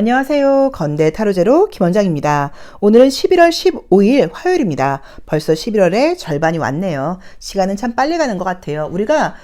안녕하세요. 건대 타로제로 김원장입니다. 오늘은 11월 15일 화요일입니다. 벌써 11월의 절반이 왔네요. 시간은 참 빨리 가는 것 같아요. 우리가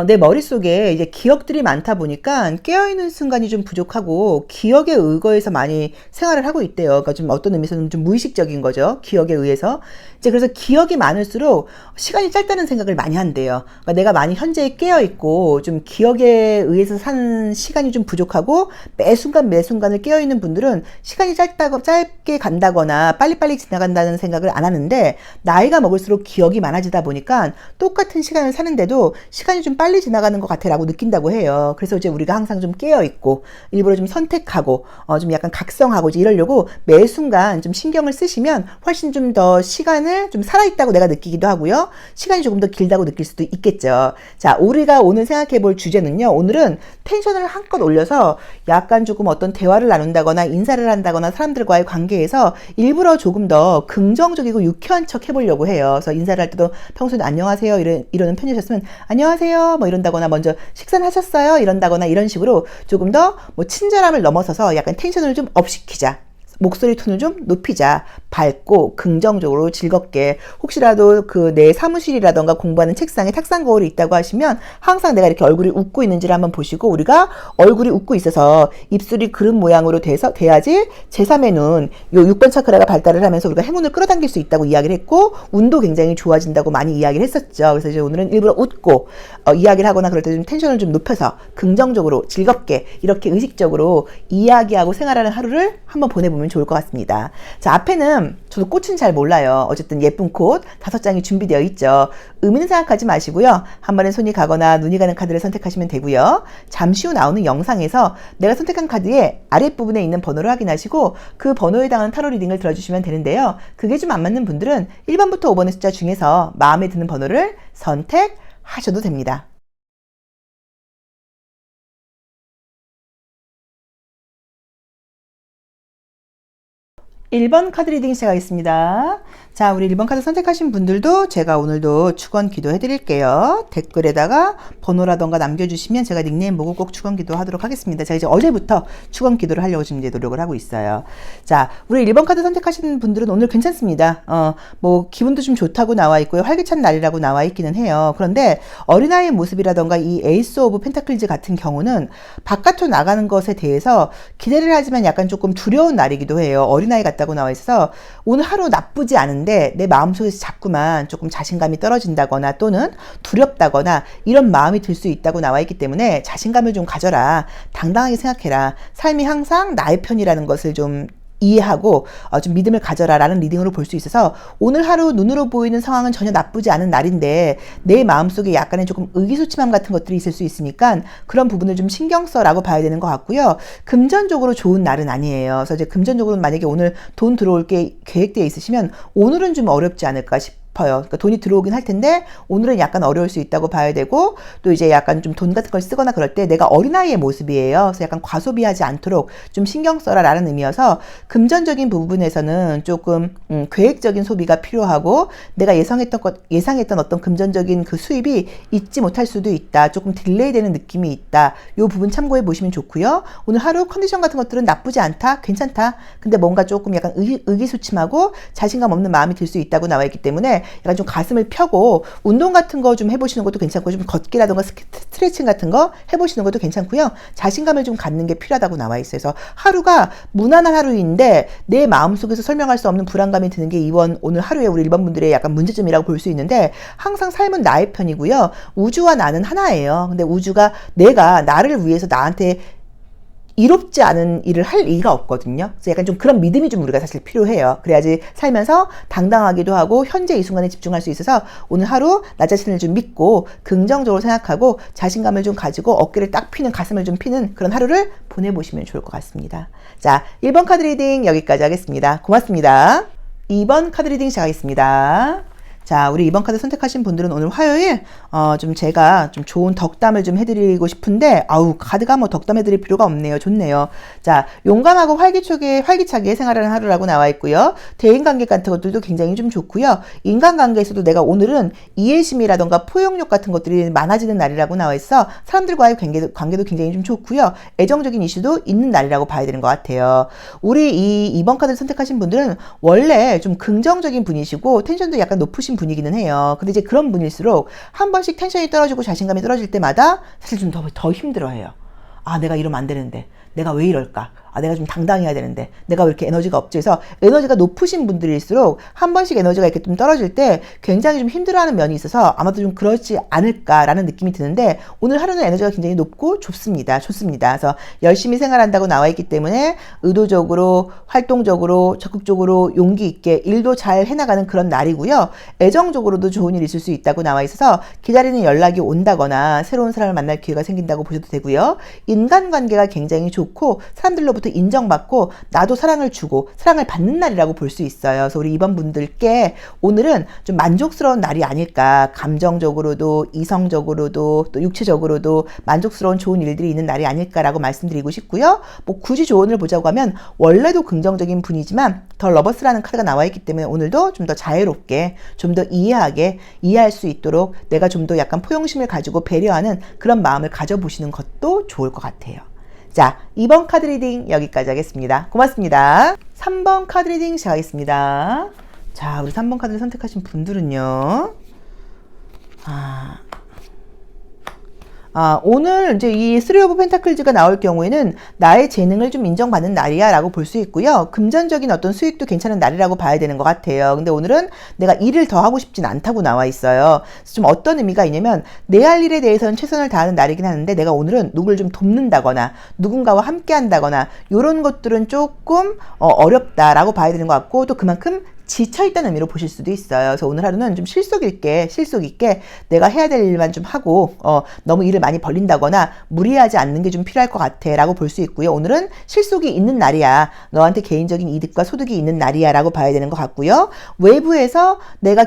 내 머릿속에 이제 기억들이 많다 보니까 깨어있는 순간이 좀 부족하고 기억에 의거해서 많이 생활을 하고 있대요. 그러니까 좀 어떤 의미에서는 좀 무의식적인 거죠. 기억에 의해서. 이제 그래서 기억이 많을수록 시간이 짧다는 생각을 많이 한대요. 그러니까 내가 많이 현재에 깨어있고 좀 기억에 의해서 사는 시간이 좀 부족하고 매 순간 매 순간을 깨어있는 분들은 시간이 짧게 간다거나 빨리빨리 지나간다는 생각을 안 하는데 나이가 먹을수록 기억이 많아지다 보니까 똑같은 시간을 사는데도 시간이 좀 빨리 지나가는 것 같아 라고 느낀다고 해요. 그래서 이제 우리가 항상 좀 깨어있고 일부러 좀 선택하고 좀 약간 각성하고 이제 이러려고 매 순간 좀 신경을 쓰시면 훨씬 좀 더 시간을 좀 살아있다고 내가 느끼기도 하고요. 시간이 조금 더 길다고 느낄 수도 있겠죠. 자, 우리가 오늘 생각해 볼 주제는요. 오늘은 텐션을 한껏 올려서 약간 조금 어떤 대화를 나눈다거나 인사를 한다거나 사람들과의 관계에서 일부러 조금 더 긍정적이고 유쾌한 척 해보려고 해요. 그래서 인사를 할 때도 평소에 안녕하세요 이러는 편이셨으면 안녕하세요 뭐 이런다거나 먼저 식사는 하셨어요 이런다거나 이런 식으로 조금 더 뭐 친절함을 넘어서서 약간 텐션을 좀 업시키자. 목소리 톤을 좀 높이자. 밝고 긍정적으로 즐겁게 혹시라도 그 내 사무실이라던가 공부하는 책상에 탁상 거울이 있다고 하시면 항상 내가 이렇게 얼굴이 웃고 있는지를 한번 보시고 우리가 얼굴이 웃고 있어서 입술이 그릇 모양으로 돼야지 제3의 눈, 요 6번 차크라가 발달을 하면서 우리가 행운을 끌어당길 수 있다고 이야기를 했고 운도 굉장히 좋아진다고 많이 이야기를 했었죠. 그래서 이제 오늘은 일부러 웃고 이야기를 하거나 그럴 때 좀 텐션을 좀 높여서 긍정적으로 즐겁게 이렇게 의식적으로 이야기하고 생활하는 하루를 한번 보내보면 좋을 것 같습니다. 자, 앞에는 저도 꽃은 잘 몰라요. 어쨌든 예쁜 꽃 5장이 준비되어 있죠. 의미는 생각하지 마시고요. 한 번에 손이 가거나 눈이 가는 카드를 선택하시면 되고요. 잠시 후 나오는 영상에서 내가 선택한 카드의 아랫부분에 있는 번호를 확인하시고 그 번호에 해당하는 타로 리딩을 들어주시면 되는데요. 그게 좀 안 맞는 분들은 1번부터 5번의 숫자 중에서 마음에 드는 번호를 선택하셔도 됩니다. 1번 카드 리딩 시작하겠습니다. 자, 우리 1번 카드 선택하신 분들도 제가 오늘도 축원 기도해 드릴게요. 댓글에다가 번호라던가 남겨주시면 제가 닉네임 보고 꼭 축원 기도 하도록 하겠습니다. 제가 이제 어제부터 축원 기도를 하려고 지금 이제 노력을 하고 있어요. 자, 우리 1번 카드 선택하시는 분들은 오늘 괜찮습니다. 뭐 기분도 좀 좋다고 나와 있고요. 활기찬 날이라고 나와 있기는 해요. 그런데 어린아이의 모습이라던가 이 에이스 오브 펜타클즈 같은 경우는 바깥으로 나가는 것에 대해서 기대를 하지만 약간 조금 두려운 날이기도 해요. 어린아이 같다고 나와 있어서 오늘 하루 나쁘지 않은데 내 마음속에서 자꾸만 조금 자신감이 떨어진다거나 또는 두렵다거나 이런 마음이 들 수 있다고 나와 있기 때문에 자신감을 좀 가져라. 당당하게 생각해라. 삶이 항상 나의 편이라는 것을 좀 이해하고 좀 믿음을 가져라 라는 리딩으로 볼 수 있어서 오늘 하루 눈으로 보이는 상황은 전혀 나쁘지 않은 날인데 내 마음속에 약간의 조금 의기소침함 같은 것들이 있을 수 있으니까 그런 부분을 좀 신경 써라고 봐야 되는 것 같고요. 금전적으로 좋은 날은 아니에요. 그래서 이제 금전적으로 만약에 오늘 돈 들어올 게 계획되어 있으시면 오늘은 좀 어렵지 않을까 싶어요. 그러니까 돈이 들어오긴 할 텐데 오늘은 약간 어려울 수 있다고 봐야 되고 또 이제 약간 좀 돈 같은 걸 쓰거나 그럴 때 내가 어린아이의 모습이에요. 그래서 약간 과소비하지 않도록 좀 신경 써라 라는 의미여서 금전적인 부분에서는 조금 계획적인 소비가 필요하고 내가 예상했던 어떤 금전적인 그 수입이 있지 못할 수도 있다. 조금 딜레이 되는 느낌이 있다. 요 부분 참고해 보시면 좋고요. 오늘 하루 컨디션 같은 것들은 나쁘지 않다. 괜찮다. 근데 뭔가 조금 약간 의기소침하고 자신감 없는 마음이 들 수 있다고 나와 있기 때문에 약간 좀 가슴을 펴고 운동 같은 거 좀 해보시는 것도 괜찮고 좀 걷기라던가 스트레칭 같은 거 해보시는 것도 괜찮고요. 자신감을 좀 갖는 게 필요하다고 나와 있어요. 그래서 하루가 무난한 하루인데 내 마음속에서 설명할 수 없는 불안감이 드는 게 오늘 하루에 우리 1번 분들의 약간 문제점이라고 볼 수 있는데 항상 삶은 나의 편이고요. 우주와 나는 하나예요. 근데 우주가 내가 나를 위해서 나한테 이롭지 않은 일을 할 리가 없거든요. 그래서 약간 좀 그런 믿음이 좀 우리가 사실 필요해요. 그래야지 살면서 당당하기도 하고 현재 이 순간에 집중할 수 있어서 오늘 하루 나 자신을 좀 믿고 긍정적으로 생각하고 자신감을 좀 가지고 어깨를 딱 피는 가슴을 좀 피는 그런 하루를 보내보시면 좋을 것 같습니다. 자, 1번 카드 리딩 여기까지 하겠습니다. 고맙습니다. 2번 카드 리딩 시작하겠습니다. 자, 우리 이번 카드 선택하신 분들은 오늘 화요일, 좀 제가 좀 좋은 덕담을 좀 해드리고 싶은데, 아우, 카드가 뭐 덕담 해드릴 필요가 없네요. 좋네요. 자, 용감하고 활기차게 생활하는 하루라고 나와 있고요. 대인관계 같은 것들도 굉장히 좀 좋고요. 인간관계에서도 내가 오늘은 이해심이라던가 포용력 같은 것들이 많아지는 날이라고 나와 있어 사람들과의 관계도 굉장히 좀 좋고요. 애정적인 이슈도 있는 날이라고 봐야 되는 것 같아요. 우리 이번 카드를 선택하신 분들은 원래 좀 긍정적인 분이시고 텐션도 약간 높으신 분이기는 해요. 근데 이제 그런 분일수록 한 번씩 텐션이 떨어지고 자신감이 떨어질 때마다 사실 좀 더 힘들어해요. 아, 내가 이러면 안 되는데. 내가 왜 이럴까? 아, 내가 좀 당당해야 되는데. 내가 왜 이렇게 에너지가 없지? 그래서 에너지가 높으신 분들일수록 한 번씩 에너지가 이렇게 좀 떨어질 때 굉장히 좀 힘들어하는 면이 있어서 아마도 좀 그렇지 않을까라는 느낌이 드는데 오늘 하루는 에너지가 굉장히 높고 좋습니다. 그래서 열심히 생활한다고 나와 있기 때문에 의도적으로, 활동적으로, 적극적으로 용기 있게 일도 잘 해나가는 그런 날이고요. 애정적으로도 좋은 일이 있을 수 있다고 나와 있어서 기다리는 연락이 온다거나 새로운 사람을 만날 기회가 생긴다고 보셔도 되고요. 인간관계가 굉장히 좋고 사람들로부터 인정받고 나도 사랑을 주고 사랑을 받는 날이라고 볼 수 있어요. 그래서 우리 이번 분들께 오늘은 좀 만족스러운 날이 아닐까. 감정적으로도 이성적으로도 또 육체적으로도 만족스러운 좋은 일들이 있는 날이 아닐까라고 말씀드리고 싶고요. 뭐 굳이 조언을 보자고 하면 원래도 긍정적인 분이지만 더 러버스라는 카드가 나와 있기 때문에 오늘도 좀 더 자유롭게 좀 더 이해할 수 있도록 내가 좀 더 약간 포용심을 가지고 배려하는 그런 마음을 가져보시는 것도 좋을 것 같아요. 자, 2번 카드 리딩 여기까지 하겠습니다. 고맙습니다. 3번 카드 리딩 시작하겠습니다. 자, 우리 3번 카드를 선택하신 분들은요. 오늘 이제 이 쓰리 오브 펜타클즈가 나올 경우에는 나의 재능을 좀 인정받는 날이야 라고 볼 수 있고요. 금전적인 어떤 수익도 괜찮은 날이라고 봐야 되는 것 같아요. 근데 오늘은 내가 일을 더 하고 싶진 않다고 나와 있어요. 그래서 좀 어떤 의미가 있냐면 내 할 일에 대해서는 최선을 다하는 날이긴 하는데 내가 오늘은 누구를 좀 돕는다거나 누군가와 함께 한다거나 이런 것들은 조금 어렵다라고 봐야 되는 것 같고 또 그만큼 지쳐있다는 의미로 보실 수도 있어요. 그래서 오늘 하루는 좀 실속 있게 내가 해야 될 일만 좀 하고 너무 일을 많이 벌린다거나 무리하지 않는 게 좀 필요할 것 같아 라고 볼 수 있고요. 오늘은 실속이 있는 날이야. 너한테 개인적인 이득과 소득이 있는 날이야 라고 봐야 되는 것 같고요. 외부에서 내가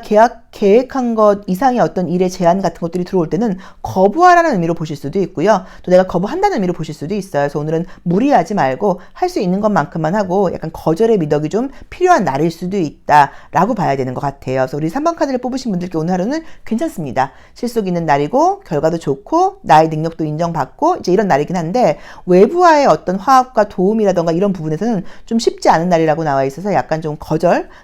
계획한 것 이상의 어떤 일의 제안 같은 것들이 들어올 때는 거부하라는 의미로 보실 수도 있고요. 또 내가 거부한다는 의미로 보실 수도 있어요. 그래서 오늘은 무리하지 말고 할 수 있는 것만큼만 하고 약간 거절의 미덕이 좀 필요한 날일 수도 있다 라고 봐야 되는 것 같아요. 그래서 우리 3번 카드를 뽑으신 분들께 오늘 하루는 괜찮습니다. 실속 있는 날이고 결과도 좋고 나의 능력도 인정받고 이제 이런 날이긴 한데 외부와의 어떤 화합과 도움이라던가 이런 부분에서는 좀 쉽지 않은 날이라고 나와 있어서 약간 좀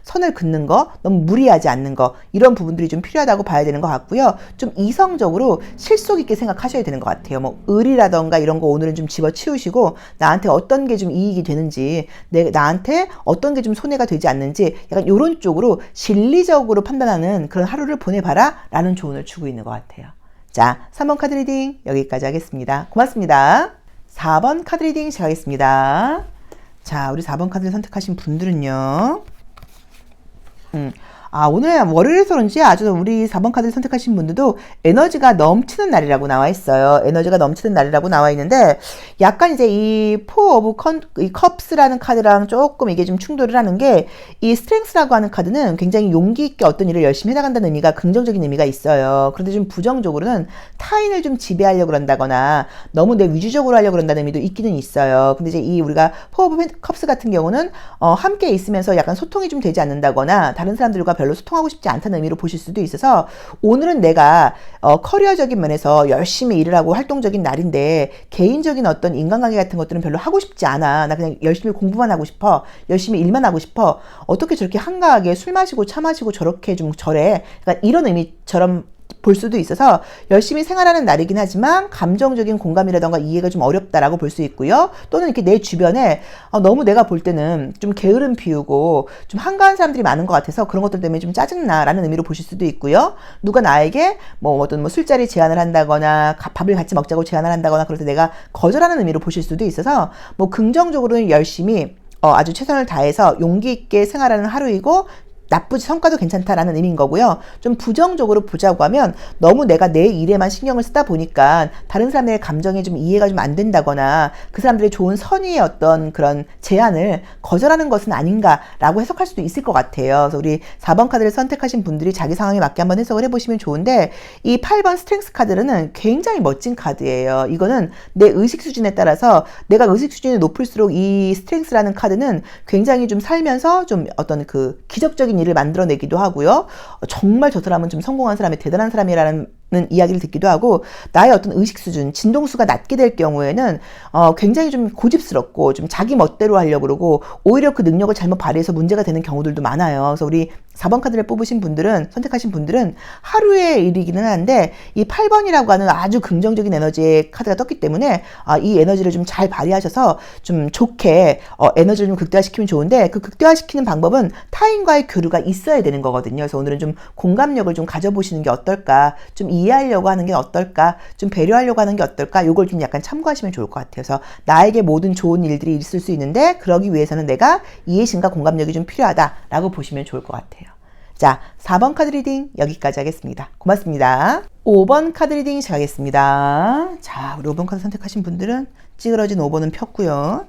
선을 긋는 거, 너무 무리하지 않는 거 이런 부분들이 좀 필요하다고 봐야 되는 것 같고요. 좀 이성적으로 실속 있게 생각하셔야 되는 것 같아요. 뭐 을이라던가 이런 거 오늘은 좀 집어치우시고 나한테 어떤 게 좀 이익이 되는지 나한테 어떤 게 좀 손해가 되지 않는지 약간 이런 쪽으로 진리적으로 판단하는 그런 하루를 보내봐라 라는 조언을 주고 있는 것 같아요. 자, 3번 카드 리딩 여기까지 하겠습니다. 고맙습니다. 4번 카드 리딩 시작하겠습니다. 자, 우리 4번 카드를 선택하신 분들은요. 오늘 월요일에서 그런지 아주 우리 4번 카드를 선택하신 분들도 에너지가 넘치는 날이라고 나와 있어요. 에너지가 넘치는 날이라고 나와 있는데 약간 이제 이 포 오브 컵스라는 카드랑 조금 이게 좀 충돌을 하는 게 이 스트렝스라고 하는 카드는 굉장히 용기 있게 어떤 일을 열심히 해나간다는 의미가 긍정적인 의미가 있어요. 그런데 좀 부정적으로는 타인을 좀 지배하려고 그런다거나 너무 내 위주적으로 하려고 그런다는 의미도 있기는 있어요. 근데 이제 이 우리가 포 오브 컵스 같은 경우는 함께 있으면서 약간 소통이 좀 되지 않는다거나 다른 사람들과 별로 소통하고 싶지 않다는 의미로 보실 수도 있어서 오늘은 내가 커리어적인 면에서 열심히 일을 하고 활동적인 날인데 개인적인 어떤 인간관계 같은 것들은 별로 하고 싶지 않아. 나 그냥 열심히 공부만 하고 싶어. 열심히 일만 하고 싶어. 어떻게 저렇게 한가하게 술 마시고 차 마시고 저렇게 좀 저래. 그러니까 이런 의미처럼 볼 수도 있어서 열심히 생활하는 날이긴 하지만 감정적인 공감이라던가 이해가 좀 어렵다라고 볼 수 있고요. 또는 이렇게 내 주변에 너무 내가 볼 때는 좀 게으름 피우고 좀 한가한 사람들이 많은 것 같아서 그런 것들 때문에 좀 짜증나라는 의미로 보실 수도 있고요. 누가 나에게 어떤 술자리 제안을 한다거나 밥을 같이 먹자고 제안을 한다거나 그럴 때 내가 거절하는 의미로 보실 수도 있어서 긍정적으로는 열심히 아주 최선을 다해서 용기 있게 생활하는 하루이고 나쁘지 성과도 괜찮다라는 의미인 거고요. 좀 부정적으로 보자고 하면 너무 내가 내 일에만 신경을 쓰다 보니까 다른 사람의 감정에 좀 이해가 좀 안 된다거나 그 사람들의 좋은 선의의 어떤 그런 제안을 거절하는 것은 아닌가라고 해석할 수도 있을 것 같아요. 그래서 우리 4번 카드를 선택하신 분들이 자기 상황에 맞게 한번 해석을 해보시면 좋은데, 이 8번 스트렝스 카드는 굉장히 멋진 카드예요. 이거는 내 의식 수준에 따라서 내가 의식 수준이 높을수록 이 스트렝스라는 카드는 굉장히 좀 살면서 좀 어떤 그 기적적인 일을 만들어내기도 하고요. 정말 저 사람은 좀 성공한 사람이 대단한 사람이라는 이야기를 듣기도 하고, 나의 어떤 의식 수준, 진동수가 낮게 될 경우에는 굉장히 좀 고집스럽고 좀 자기 멋대로 하려고 그러고 오히려 그 능력을 잘못 발휘해서 문제가 되는 경우들도 많아요. 그래서 우리 4번 카드를 뽑으신 분들은, 선택하신 분들은 하루의 일이기는 한데 이 8번이라고 하는 아주 긍정적인 에너지의 카드가 떴기 때문에 이 에너지를 좀 잘 발휘하셔서 좀 좋게 에너지를 좀 극대화시키면 좋은데, 그 극대화시키는 방법은 타인과의 교류가 있어야 되는 거거든요. 그래서 오늘은 좀 공감력을 좀 가져보시는 게 어떨까, 좀 이해하려고 하는 게 어떨까, 좀 배려하려고 하는 게 어떨까, 요걸 좀 약간 참고하시면 좋을 것 같아요. 그래서 나에게 모든 좋은 일들이 있을 수 있는데 그러기 위해서는 내가 이해심과 공감력이 좀 필요하다라고 보시면 좋을 것 같아요. 자, 4번 카드 리딩 여기까지 하겠습니다. 고맙습니다. 5번 카드 리딩 시작하겠습니다. 자, 우리 5번 카드 선택하신 분들은 찌그러진 5번은 폈고요.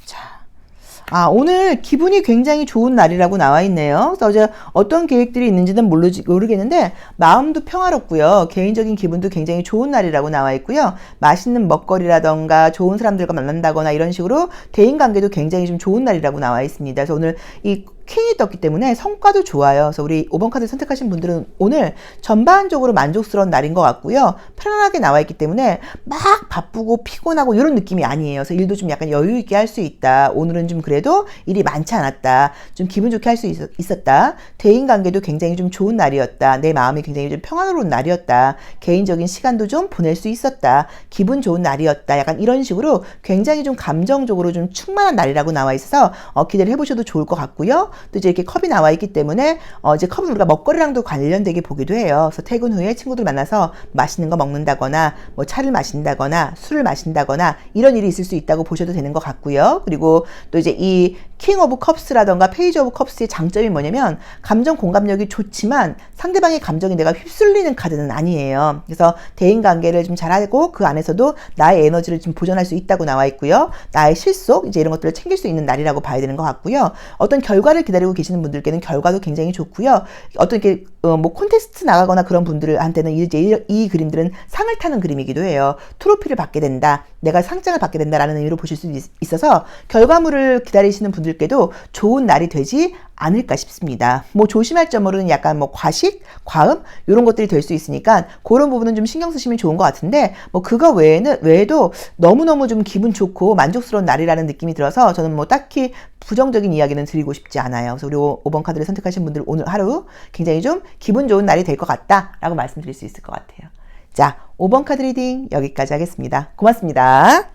자, 오늘 기분이 굉장히 좋은 날이라고 나와 있네요. 그래서 어제 어떤 계획들이 있는지는 모르겠는데 마음도 평화롭고요. 개인적인 기분도 굉장히 좋은 날이라고 나와 있고요. 맛있는 먹거리라던가 좋은 사람들과 만난다거나 이런 식으로 대인관계도 굉장히 좀 좋은 날이라고 나와 있습니다. 그래서 오늘 이 퀸이 떴기 때문에 성과도 좋아요. 그래서 우리 5번 카드 선택하신 분들은 오늘 전반적으로 만족스러운 날인 것 같고요. 편안하게 나와 있기 때문에 막 바쁘고 피곤하고 이런 느낌이 아니에요. 그래서 일도 좀 약간 여유 있게 할 수 있다. 오늘은 좀 그래도 일이 많지 않았다. 좀 기분 좋게 할 수 있었다. 대인관계도 굉장히 좀 좋은 날이었다. 내 마음이 굉장히 좀 평화로운 날이었다. 개인적인 시간도 좀 보낼 수 있었다. 기분 좋은 날이었다. 약간 이런 식으로 굉장히 좀 감정적으로 좀 충만한 날이라고 나와 있어서 기대를 해보셔도 좋을 것 같고요. 또 이제 이렇게 컵이 나와 있기 때문에 이제 컵은 우리가 먹거리랑도 관련되게 보기도 해요. 그래서 퇴근 후에 친구들 만나서 맛있는 거 먹는다거나 뭐 차를 마신다거나 술을 마신다거나 이런 일이 있을 수 있다고 보셔도 되는 것 같고요. 그리고 또 이제 이 킹 오브 컵스라던가 페이지 오브 컵스의 장점이 뭐냐면 감정 공감력이 좋지만 상대방의 감정에 내가 휩쓸리는 카드는 아니에요. 그래서 대인관계를 좀 잘하고 그 안에서도 나의 에너지를 좀 보존할 수 있다고 나와 있고요. 나의 실속 이제 이런 것들을 챙길 수 있는 날이라고 봐야 되는 것 같고요. 어떤 결과를 기다리고 계시는 분들께는 결과도 굉장히 좋고요. 어떤 이렇게 뭐 콘테스트 나가거나 그런 분들한테는 이제 이 그림들은 상을 타는 그림이기도 해요. 트로피를 받게 된다. 내가 상장을 받게 된다라는 의미로 보실 수 있어서 결과물을 기다리시는 분들께도 좋은 날이 되지 않을까 싶습니다. 뭐 조심할 점으로는 약간 뭐 과식, 과음 이런 것들이 될 수 있으니까 그런 부분은 좀 신경 쓰시면 좋은 것 같은데, 뭐 그거 외에도 너무너무 좀 기분 좋고 만족스러운 날이라는 느낌이 들어서 저는 뭐 딱히 부정적인 이야기는 드리고 싶지 않아요. 그래서 우리 5번 카드를 선택하신 분들 오늘 하루 굉장히 좀 기분 좋은 날이 될 것 같다라고 말씀드릴 수 있을 것 같아요. 자, 5번 카드 리딩 여기까지 하겠습니다. 고맙습니다.